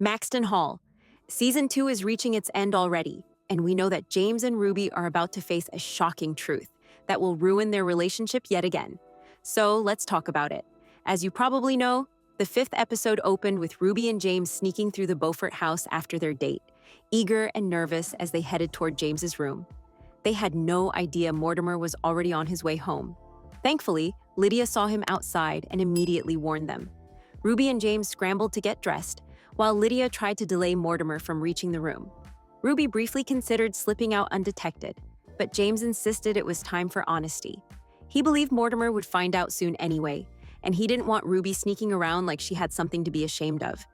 Maxton Hall. Season 2 is reaching its end already, and we know that James and Ruby are about to face a shocking truth that will ruin their relationship yet again. So let's talk about it. As you probably know, the 5th episode opened with Ruby and James sneaking through the Beaufort house after their date, eager and nervous as they headed toward James's room. They had no idea Mortimer was already on his way home. Thankfully, Lydia saw him outside and immediately warned them. Ruby and James scrambled to get dressed, while Lydia tried to delay Mortimer from reaching the room. Ruby briefly considered slipping out undetected, but James insisted it was time for honesty. He believed Mortimer would find out soon anyway, and he didn't want Ruby sneaking around like she had something to be ashamed of.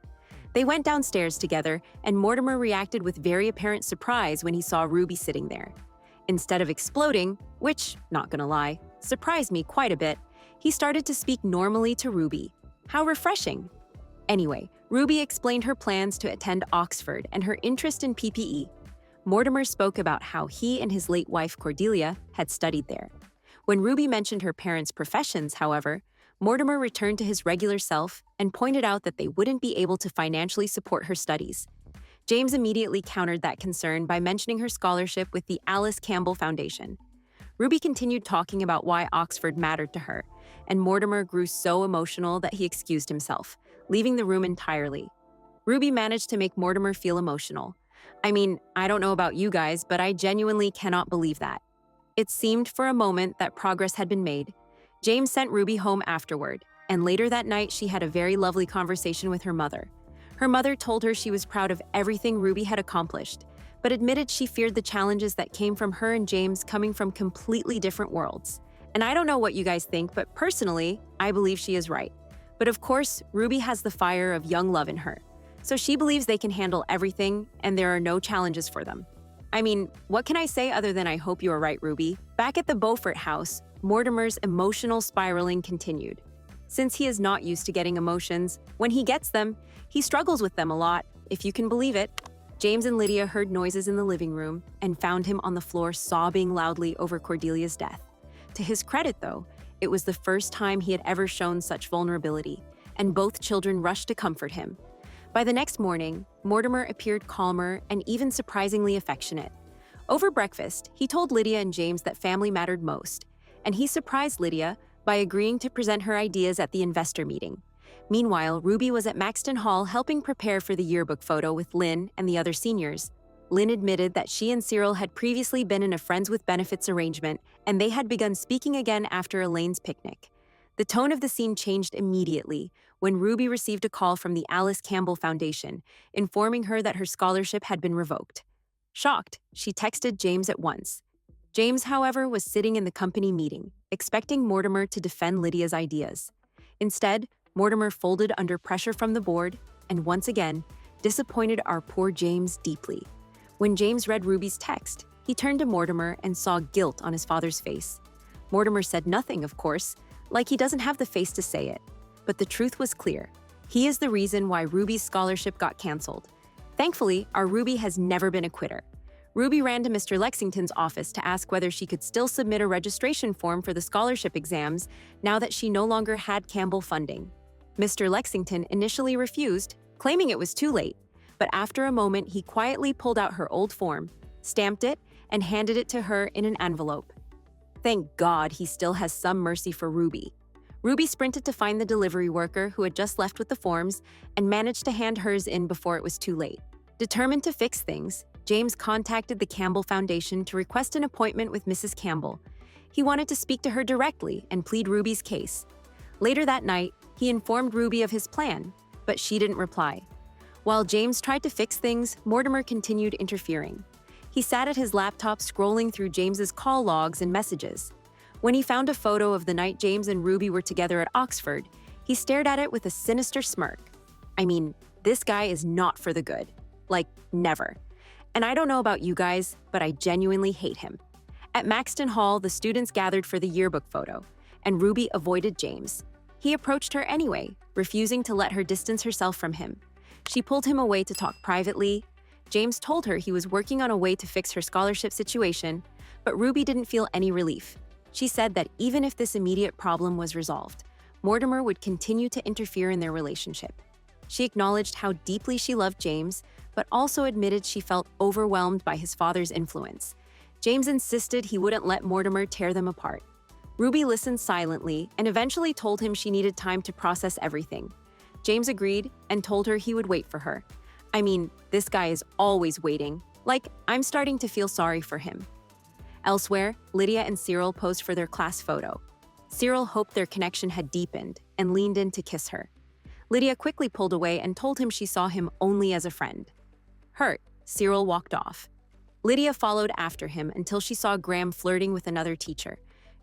They went downstairs together, and Mortimer reacted with very apparent surprise when he saw Ruby sitting there. Instead of exploding, which, not gonna lie, surprised me quite a bit, he started to speak normally to Ruby. How refreshing! Anyway, Ruby explained her plans to attend Oxford and her interest in PPE. Mortimer spoke about how he and his late wife Cordelia had studied there. When Ruby mentioned her parents' professions, however, Mortimer returned to his regular self and pointed out that they wouldn't be able to financially support her studies. James immediately countered that concern by mentioning her scholarship with the Alice Campbell Foundation. Ruby continued talking about why Oxford mattered to her, and Mortimer grew so emotional that he excused himself, leaving the room entirely. Ruby managed to make Mortimer feel emotional. I mean, I don't know about you guys, but I genuinely cannot believe that. It seemed for a moment that progress had been made. James sent Ruby home afterward, and later that night she had a very lovely conversation with her mother. Her mother told her she was proud of everything Ruby had accomplished, but admitted she feared the challenges that came from her and James coming from completely different worlds. And I don't know what you guys think, but personally, I believe she is right. But of course, Ruby has the fire of young love in her, so she believes they can handle everything and there are no challenges for them. I mean, what can I say other than I hope you are right, Ruby? Back at the Beaufort house, Mortimer's emotional spiraling continued. Since he is not used to getting emotions, when he gets them, he struggles with them a lot, if you can believe it. James and Lydia heard noises in the living room and found him on the floor sobbing loudly over Cordelia's death. To his credit, though, it was the first time he had ever shown such vulnerability, and both children rushed to comfort him. By the next morning, Mortimer appeared calmer and even surprisingly affectionate. Over breakfast, he told Lydia and James that family mattered most, and he surprised Lydia by agreeing to present her ideas at the investor meeting. Meanwhile, Ruby was at Maxton Hall helping prepare for the yearbook photo with Lynn and the other seniors. Lynn admitted that she and Cyril had previously been in a friends with benefits arrangement, and they had begun speaking again after Elaine's picnic. The tone of the scene changed immediately when Ruby received a call from the Alice Campbell Foundation, informing her that her scholarship had been revoked. Shocked, she texted James at once. James, however, was sitting in the company meeting, expecting Mortimer to defend Lydia's ideas. Instead, Mortimer folded under pressure from the board and once again disappointed our poor James deeply. When James read Ruby's text, he turned to Mortimer and saw guilt on his father's face. Mortimer said nothing, of course, like he doesn't have the face to say it. But the truth was clear. He is the reason why Ruby's scholarship got canceled. Thankfully, our Ruby has never been a quitter. Ruby ran to Mr. Lexington's office to ask whether she could still submit a registration form for the scholarship exams now that she no longer had Campbell funding. Mr. Lexington initially refused, claiming it was too late, but after a moment he quietly pulled out her old form, stamped it, and handed it to her in an envelope. Thank God he still has some mercy for Ruby. Ruby sprinted to find the delivery worker who had just left with the forms and managed to hand hers in before it was too late. Determined to fix things, James contacted the Campbell Foundation to request an appointment with Mrs. Campbell. He wanted to speak to her directly and plead Ruby's case. Later that night, he informed Ruby of his plan, but she didn't reply. While James tried to fix things, Mortimer continued interfering. He sat at his laptop scrolling through James's call logs and messages. When he found a photo of the night James and Ruby were together at Oxford, he stared at it with a sinister smirk. I mean, this guy is not for the good. Like, never. And I don't know about you guys, but I genuinely hate him. At Maxton Hall, the students gathered for the yearbook photo, and Ruby avoided James. He approached her anyway, refusing to let her distance herself from him. She pulled him away to talk privately. James told her he was working on a way to fix her scholarship situation, but Ruby didn't feel any relief. She said that even if this immediate problem was resolved, Mortimer would continue to interfere in their relationship. She acknowledged how deeply she loved James, but also admitted she felt overwhelmed by his father's influence. James insisted he wouldn't let Mortimer tear them apart. Ruby listened silently and eventually told him she needed time to process everything. James agreed and told her he would wait for her. I mean, this guy is always waiting. Like, I'm starting to feel sorry for him. Elsewhere, Lydia and Cyril posed for their class photo. Cyril hoped their connection had deepened and leaned in to kiss her. Lydia quickly pulled away and told him she saw him only as a friend. Hurt, Cyril walked off. Lydia followed after him until she saw Graham flirting with another teacher.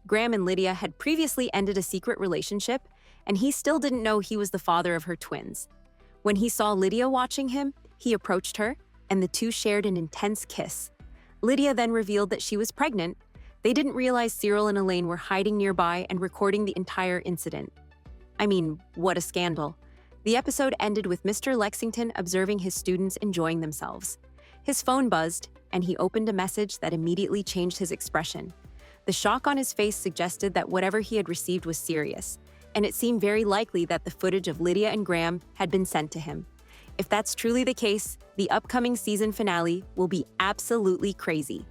Graham and Lydia had previously ended a secret relationship, and he still didn't know he was the father of her twins. When he saw Lydia watching him, he approached her, and the two shared an intense kiss. Lydia then revealed that she was pregnant. They didn't realize Cyril and Elaine were hiding nearby and recording the entire incident. I mean, what a scandal. The episode ended with Mr. Lexington observing his students enjoying themselves. His phone buzzed, and he opened a message that immediately changed his expression. The shock on his face suggested that whatever he had received was serious, and it seemed very likely that the footage of Lydia and Graham had been sent to him. If that's truly the case, the upcoming season finale will be absolutely crazy.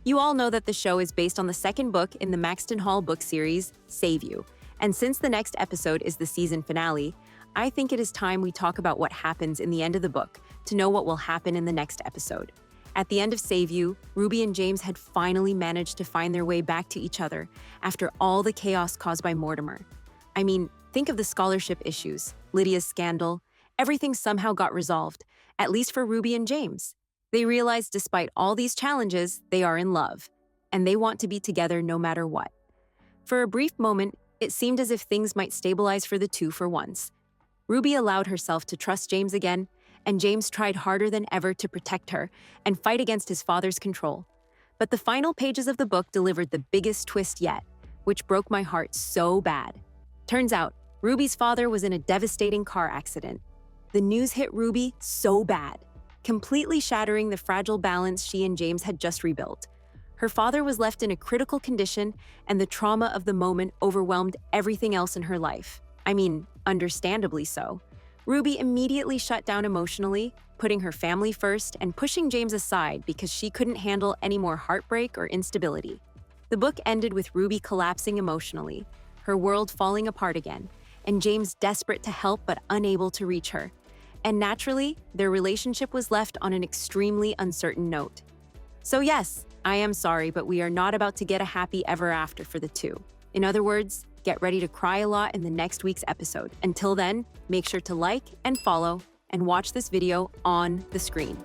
You all know that the show is based on the second book in the Maxton Hall book series, Save You, and since the next episode is the season finale, I think it is time we talk about what happens in the end of the book to know what will happen in the next episode. At the end of Save You, Ruby and James had finally managed to find their way back to each other after all the chaos caused by Mortimer. I mean, think of the scholarship issues, Lydia's scandal. Everything somehow got resolved, at least for Ruby and James. They realized despite all these challenges, they are in love, and they want to be together no matter what. For a brief moment, it seemed as if things might stabilize for the two for once. Ruby allowed herself to trust James again, and James tried harder than ever to protect her and fight against his father's control. But the final pages of the book delivered the biggest twist yet, which broke my heart so bad. Turns out, Ruby's father was in a devastating car accident. The news hit Ruby so bad, completely shattering the fragile balance she and James had just rebuilt. Her father was left in a critical condition, and the trauma of the moment overwhelmed everything else in her life. I mean, understandably so. Ruby immediately shut down emotionally, putting her family first and pushing James aside because she couldn't handle any more heartbreak or instability. The book ended with Ruby collapsing emotionally, her world falling apart again, and James desperate to help but unable to reach her. And naturally, their relationship was left on an extremely uncertain note. So yes, I am sorry, but we are not about to get a happy ever after for the two. In other words, get ready to cry a lot in the next week's episode. Until then, make sure to like and follow and watch this video on the screen.